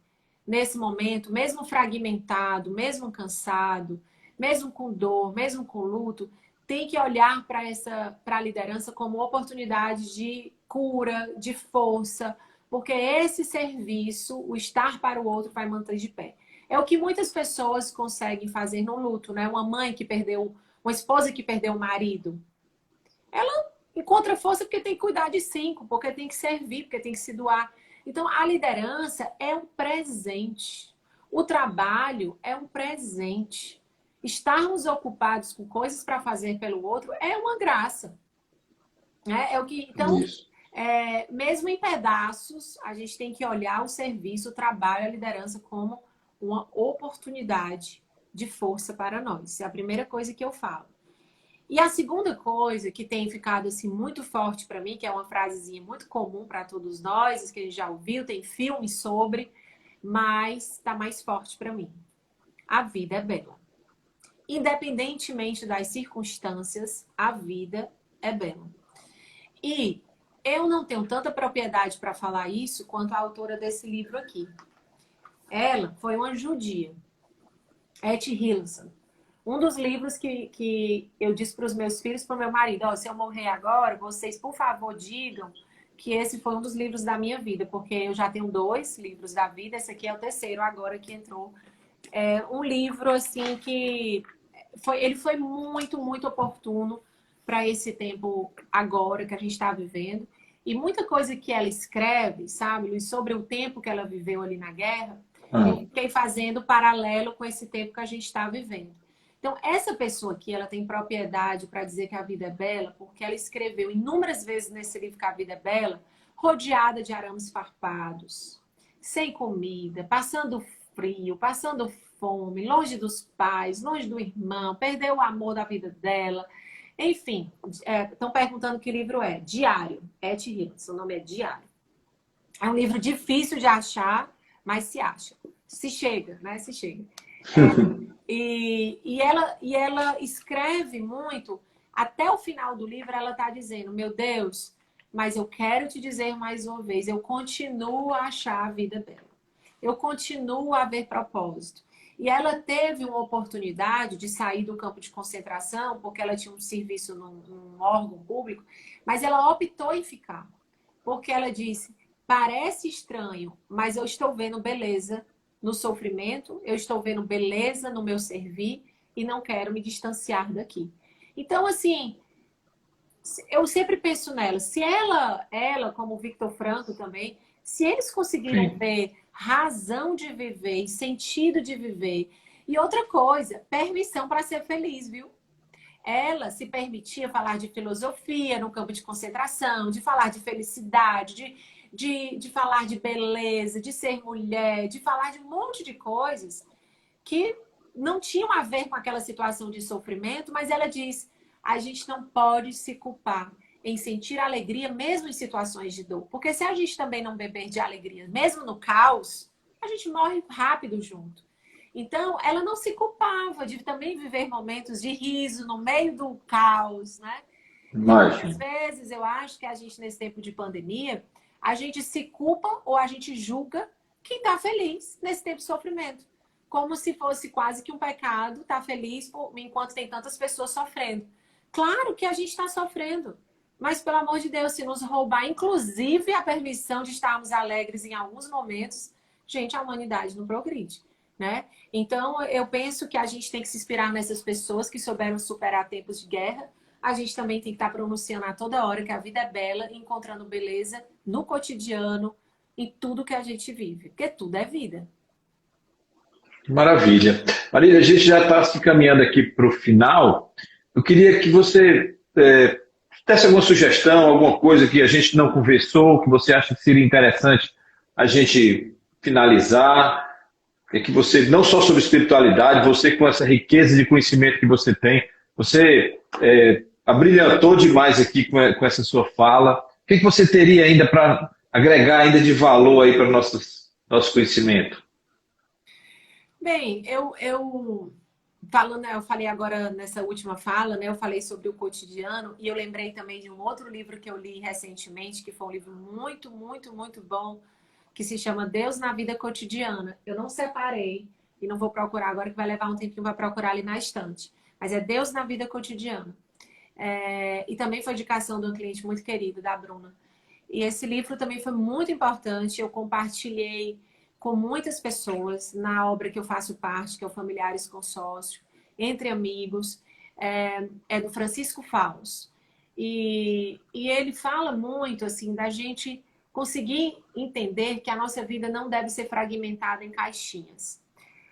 nesse momento, mesmo fragmentado, mesmo cansado, mesmo com dor, mesmo com luto, tem que olhar para a liderança como oportunidade de cura, de força, porque esse serviço, o estar para o outro, vai manter de pé. É o que muitas pessoas conseguem fazer no luto, né? Uma mãe que perdeu, uma esposa que perdeu o marido, ela encontra força porque tem que cuidar de 5, porque tem que servir, porque tem que se doar. Então, a liderança é um presente. O trabalho é um presente. Estarmos ocupados com coisas para fazer pelo outro é uma graça. Né? Então, Isso. mesmo em pedaços, a gente tem que olhar o serviço, o trabalho, a liderança como uma oportunidade de força para nós. É a primeira coisa que eu falo. E a segunda coisa que tem ficado assim muito forte para mim, que é uma frasezinha muito comum para todos nós, que a gente já ouviu, tem filmes sobre, mas está mais forte para mim. A vida é bela. Independentemente das circunstâncias, a vida é bela. E eu não tenho tanta propriedade para falar isso quanto a autora desse livro aqui. Ela foi uma judia, Etty Hillesum. Um dos livros que eu disse para os meus filhos, para o meu marido, se eu morrer agora, vocês, por favor, digam que esse foi um dos livros da minha vida, porque eu já tenho 2 livros da vida, esse aqui é o terceiro agora que entrou. É um livro, assim, que ele foi muito, muito oportuno para esse tempo agora que a gente está vivendo. E muita coisa que ela escreve, sabe, Luiz, sobre o tempo que ela viveu ali na guerra, eu fiquei fazendo paralelo com esse tempo que a gente está vivendo. Então, essa pessoa aqui, ela tem propriedade para dizer que a vida é bela, porque ela escreveu inúmeras vezes nesse livro que a vida é bela, rodeada de arames farpados, sem comida, passando frio, passando fome, longe dos pais, longe do irmão, perdeu o amor da vida dela. Enfim, estão perguntando que livro é. Diário. Etty Hillesum, o nome é Diário. É um livro difícil de achar, mas se acha. Se chega, né? Se chega. E ela escreve muito, até o final do livro ela está dizendo, meu Deus, mas eu quero te dizer mais uma vez, eu continuo a achar a vida bela. Eu continuo a ver propósito. E ela teve uma oportunidade de sair do campo de concentração, porque ela tinha um serviço num órgão público, mas ela optou em ficar. Porque ela disse, parece estranho, mas eu estou vendo beleza no sofrimento, eu estou vendo beleza no meu servir e não quero me distanciar daqui. Então, assim, eu sempre penso nela. Se ela como o Victor Frankl também, se eles conseguiram ver razão de viver e sentido de viver. E outra coisa, permissão para ser feliz, viu? Ela se permitia falar de filosofia no campo de concentração, de falar de felicidade, de falar de beleza, de ser mulher, de falar de um monte de coisas que não tinham a ver com aquela situação de sofrimento, mas ela diz, a gente não pode se culpar em sentir alegria mesmo em situações de dor. Porque se a gente também não beber de alegria, mesmo no caos, a gente morre rápido junto. Então, ela não se culpava de também viver momentos de riso no meio do caos, né? Imagina. Muitas vezes eu acho que a gente, nesse tempo de pandemia, a gente se culpa ou a gente julga quem está feliz nesse tempo de sofrimento. como se fosse quase que um pecado estar feliz enquanto tem tantas pessoas sofrendo. Claro que a gente está sofrendo, mas pelo amor de Deus, se nos roubar inclusive a permissão de estarmos alegres em alguns momentos, gente, a humanidade não progride, né? Então, eu penso que a gente tem que se inspirar nessas pessoas que souberam superar tempos de guerra. A gente também tem que estar pronunciando a toda hora que a vida é bela, encontrando beleza no cotidiano, em tudo que a gente vive, porque tudo é vida. Maravilha. Marília, a gente já está se caminhando aqui para o final. Eu queria que você desse alguma sugestão, alguma coisa que a gente não conversou, que você acha que seria interessante a gente finalizar. É que você, não só sobre espiritualidade, você com essa riqueza de conhecimento que você tem, você abrilhantou demais aqui com essa sua fala. O que você teria ainda para agregar ainda de valor aí para o nosso conhecimento? Bem, eu falei agora nessa última fala, né? Eu falei sobre o cotidiano e eu lembrei também de um outro livro que eu li recentemente, que foi um livro muito, muito, muito bom, que se chama Deus na Vida Cotidiana. Eu não separei e não vou procurar agora, que vai levar um tempinho para procurar ali na estante. Mas é Deus na Vida Cotidiana. E também foi indicação de um cliente muito querido, da Bruna. E esse livro também foi muito importante. Eu compartilhei com muitas pessoas na obra que eu faço parte, que é o Familiares com Sócio, entre amigos, do Francisco Faus. E ele fala muito assim da gente conseguir entender que a nossa vida não deve ser fragmentada em caixinhas.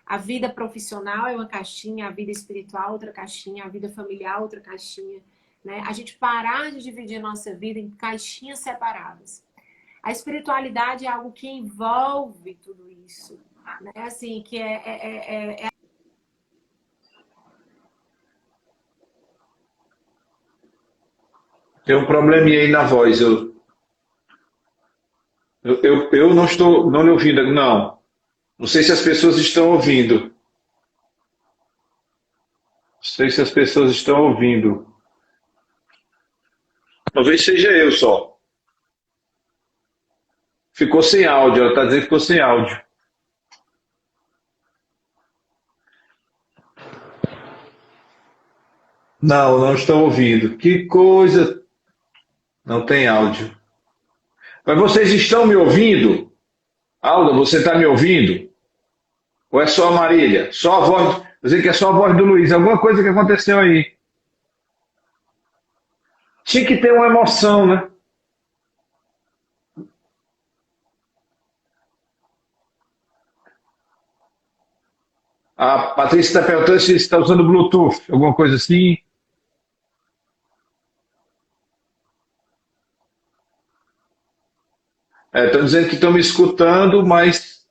A vida profissional é uma caixinha, a vida espiritual outra caixinha, a vida familiar outra caixinha, né? A gente parar de dividir a nossa vida em caixinhas separadas. A espiritualidade é algo que envolve tudo isso, né? Assim, que Tem um probleminha aí na voz. Eu não estou não lhe ouvindo, não. Não sei se as pessoas estão ouvindo. Não sei se as pessoas estão ouvindo. Talvez seja eu só. Ficou sem áudio, ela está dizendo que ficou sem áudio. Não, não estão ouvindo. Que coisa. Não tem áudio. Mas vocês estão me ouvindo? Alda, você está me ouvindo? Ou é só a Marília? Só a voz. Dizendo que é só a voz do Luiz. Alguma coisa que aconteceu aí. Tinha que ter uma emoção, né? A Patrícia está perguntando se está usando Bluetooth, alguma coisa assim. Estão dizendo que estão me escutando, mas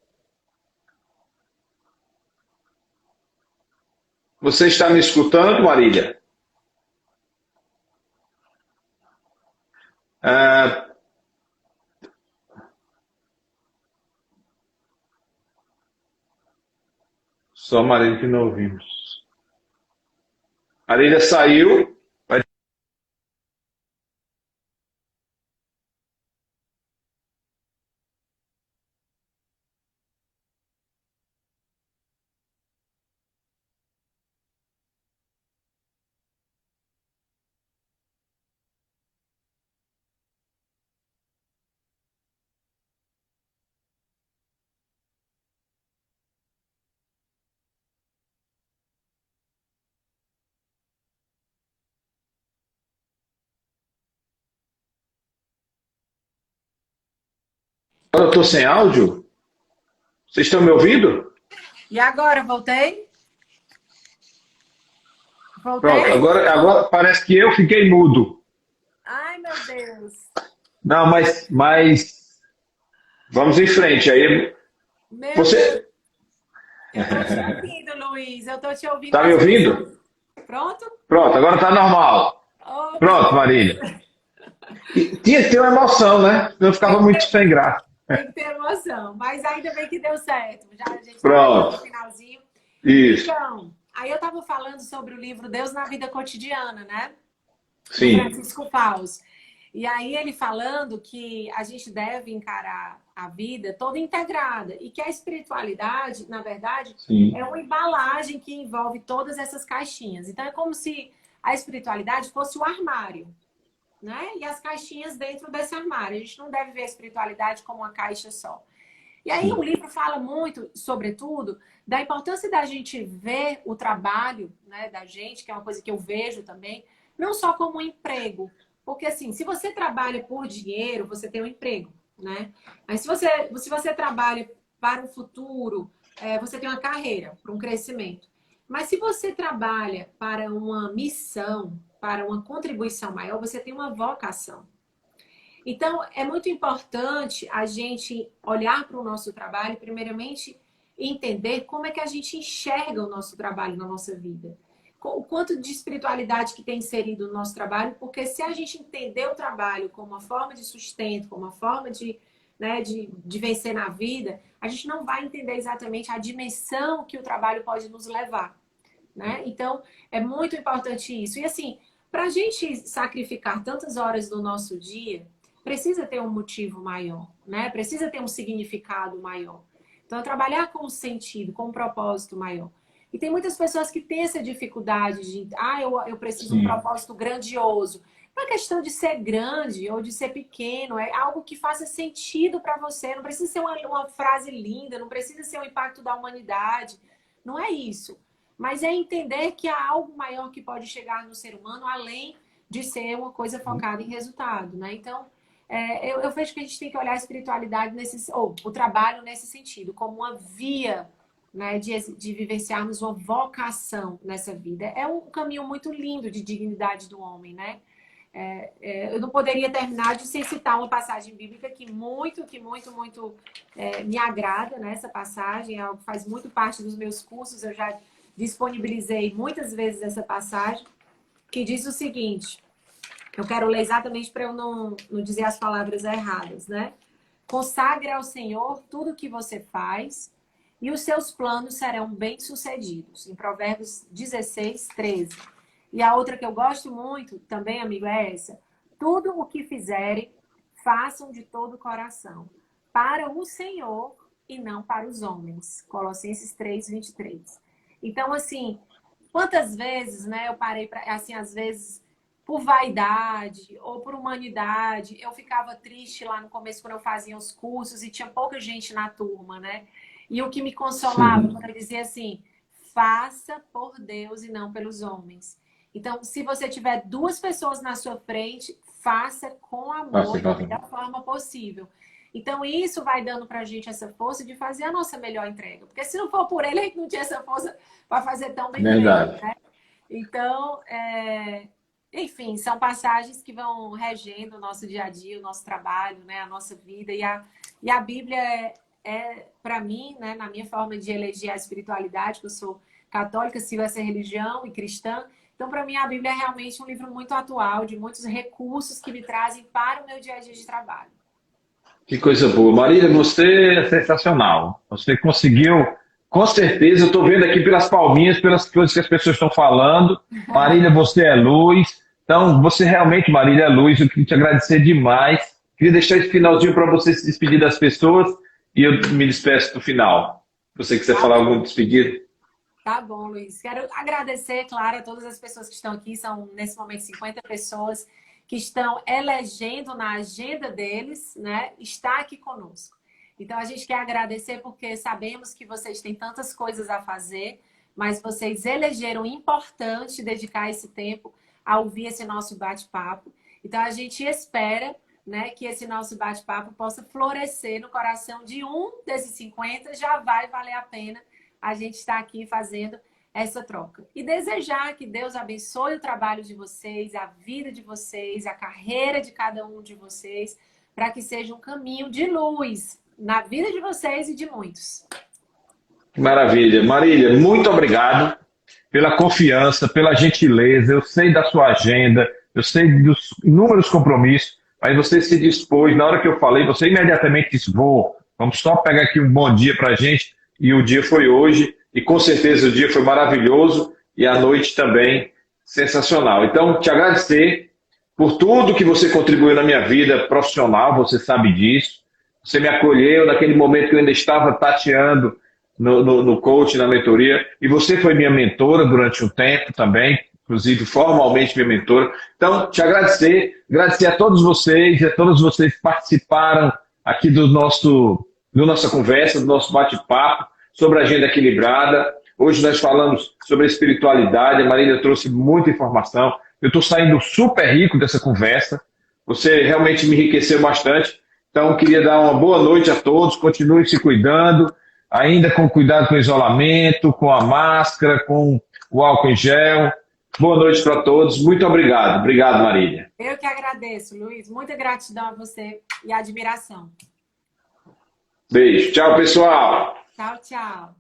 você está me escutando, Marília? Ah, só Marília que não ouvimos. Marília saiu. Agora eu estou sem áudio? Vocês estão me ouvindo? E agora, voltei? Pronto, agora parece que eu fiquei mudo. Ai, meu Deus. Não, mas vamos em frente. Aí Meu você Deus. Eu estou te ouvindo, Luiz. Eu estou te ouvindo. está me ouvindo? Pronto? Pronto, agora está normal. Oh, Pronto, Marília. Tinha que ter uma emoção, né? Não ficava muito sem graça. Tem que ter emoção. Mas ainda bem que deu certo. Já a gente está Pronto. no finalzinho. Isso. Então, aí eu estava falando sobre o livro Deus na Vida Cotidiana, né? Do Sim. Francisco Faus. E aí ele falando que a gente deve encarar a vida toda integrada e que a espiritualidade, na verdade, Sim. é uma embalagem que envolve todas essas caixinhas. Então é como se a espiritualidade fosse o armário, né? E as caixinhas dentro desse armário. A gente não deve ver a espiritualidade como uma caixa só. E aí o Sim. livro fala muito, sobretudo, da importância da gente ver o trabalho, né, da gente, que é uma coisa que eu vejo também, não só como um emprego. Porque assim, se você trabalha por dinheiro, você tem um emprego, né? Mas se você trabalha para o futuro, você tem uma carreira, para um crescimento. Mas se você trabalha para uma missão, para uma contribuição maior, você tem uma vocação. Então, é muito importante a gente olhar para o nosso trabalho, primeiramente, e entender como é que a gente enxerga o nosso trabalho na nossa vida. O quanto de espiritualidade que tem inserido no nosso trabalho, porque se a gente entender o trabalho como uma forma de sustento, como uma forma de, né, de vencer na vida, a gente não vai entender exatamente a dimensão que o trabalho pode nos levar, né? Então, é muito importante isso. E assim, para a gente sacrificar tantas horas do nosso dia, precisa ter um motivo maior, né? Precisa ter um significado maior. Então, trabalhar com um sentido, com um propósito maior. E tem muitas pessoas que têm essa dificuldade de, eu preciso de um Sim. propósito grandioso. Não é questão de ser grande ou de ser pequeno, é algo que faça sentido para você. Não precisa ser uma frase linda, não precisa ser o impacto da humanidade. Não é isso. Mas é entender que há algo maior que pode chegar no ser humano, além de ser uma coisa focada em resultado, né? Então, eu vejo que a gente tem que olhar a espiritualidade ou o trabalho nesse sentido, como uma via, né, de vivenciarmos uma vocação nessa vida. É um caminho muito lindo de dignidade do homem, né? Eu não poderia terminar de sem citar uma passagem bíblica que muito me agrada, né? Essa passagem é algo que faz muito parte dos meus cursos, eu já disponibilizei muitas vezes essa passagem, que diz o seguinte, eu quero ler exatamente para eu não dizer as palavras erradas, né? Consagre ao Senhor tudo o que você faz e os seus planos serão bem-sucedidos. Em Provérbios 16, 13. E a outra que eu gosto muito também, amigo, é essa. Tudo o que fizerem, façam de todo o coração, para o Senhor e não para os homens. Colossenses 3, 23. Então, assim, quantas vezes, né, eu parei para, assim, às vezes, por vaidade ou por humanidade, eu ficava triste lá no começo quando eu fazia os cursos e tinha pouca gente na turma, né? E o que me consolava, Sim. quando eu dizia assim, faça por Deus e não pelos homens. Então, se você tiver duas pessoas na sua frente, faça com amor e da melhor forma possível. Então, isso vai dando para a gente essa força de fazer a nossa melhor entrega. Porque se não for por ele, a gente não tinha essa força para fazer tão bem feito, Verdade. né? Então, enfim, são passagens que vão regendo o nosso dia a dia, o nosso trabalho, né? A nossa vida. E a Bíblia para mim, né? Na minha forma de eleger a espiritualidade, que eu sou católica, sigo essa religião e cristã. Então, para mim, a Bíblia é realmente um livro muito atual, de muitos recursos que me trazem para o meu dia a dia de trabalho. Que coisa boa. Marília, você é sensacional. Você conseguiu, com certeza, eu estou vendo aqui pelas palminhas, pelas coisas que as pessoas estão falando. Marília, você é luz. Então, você realmente, Marília, é luz. Eu queria te agradecer demais. Queria deixar esse finalzinho para você se despedir das pessoas e eu me despeço do final. Se você quiser Tá falar algum bom. despedido. Tá bom, Luiz. Quero agradecer, claro, a todas as pessoas que estão aqui. São, nesse momento, 50 pessoas que estão elegendo na agenda deles, né, estar aqui conosco. Então, a gente quer agradecer porque sabemos que vocês têm tantas coisas a fazer, mas vocês elegeram importante dedicar esse tempo a ouvir esse nosso bate-papo. Então, a gente espera, né, que esse nosso bate-papo possa florescer no coração de um desses 50, já vai valer a pena a gente estar aqui fazendo essa troca. E desejar que Deus abençoe o trabalho de vocês, a vida de vocês, a carreira de cada um de vocês, para que seja um caminho de luz na vida de vocês e de muitos. Maravilha. Marília, muito obrigado pela confiança, pela gentileza. Eu sei da sua agenda, eu sei dos inúmeros compromissos, mas você se dispôs, na hora que eu falei, você imediatamente disse, vamos só pegar aqui um bom dia para a gente, e o dia foi hoje, e com certeza o dia foi maravilhoso, e a noite também sensacional. Então, te agradecer, por tudo que você contribuiu na minha vida profissional, você sabe disso. Você me acolheu naquele momento que eu ainda estava tateando no coach, na mentoria, e você foi minha mentora durante um tempo também, inclusive formalmente minha mentora. Então, te agradecer a todos vocês, e a todos vocês que participaram aqui do nossa conversa, do nosso bate-papo sobre a agenda equilibrada. Hoje nós falamos sobre a espiritualidade, a Marília trouxe muita informação. Eu estou saindo super rico dessa conversa. Você realmente me enriqueceu bastante. Então, queria dar uma boa noite a todos. Continuem se cuidando, ainda com cuidado com o isolamento, com a máscara, com o álcool em gel. Boa noite para todos. Muito obrigado. Obrigado, Marília. Eu que agradeço, Luiz. Muita gratidão a você e admiração. Beijo. Tchau, pessoal. Tchau, tchau.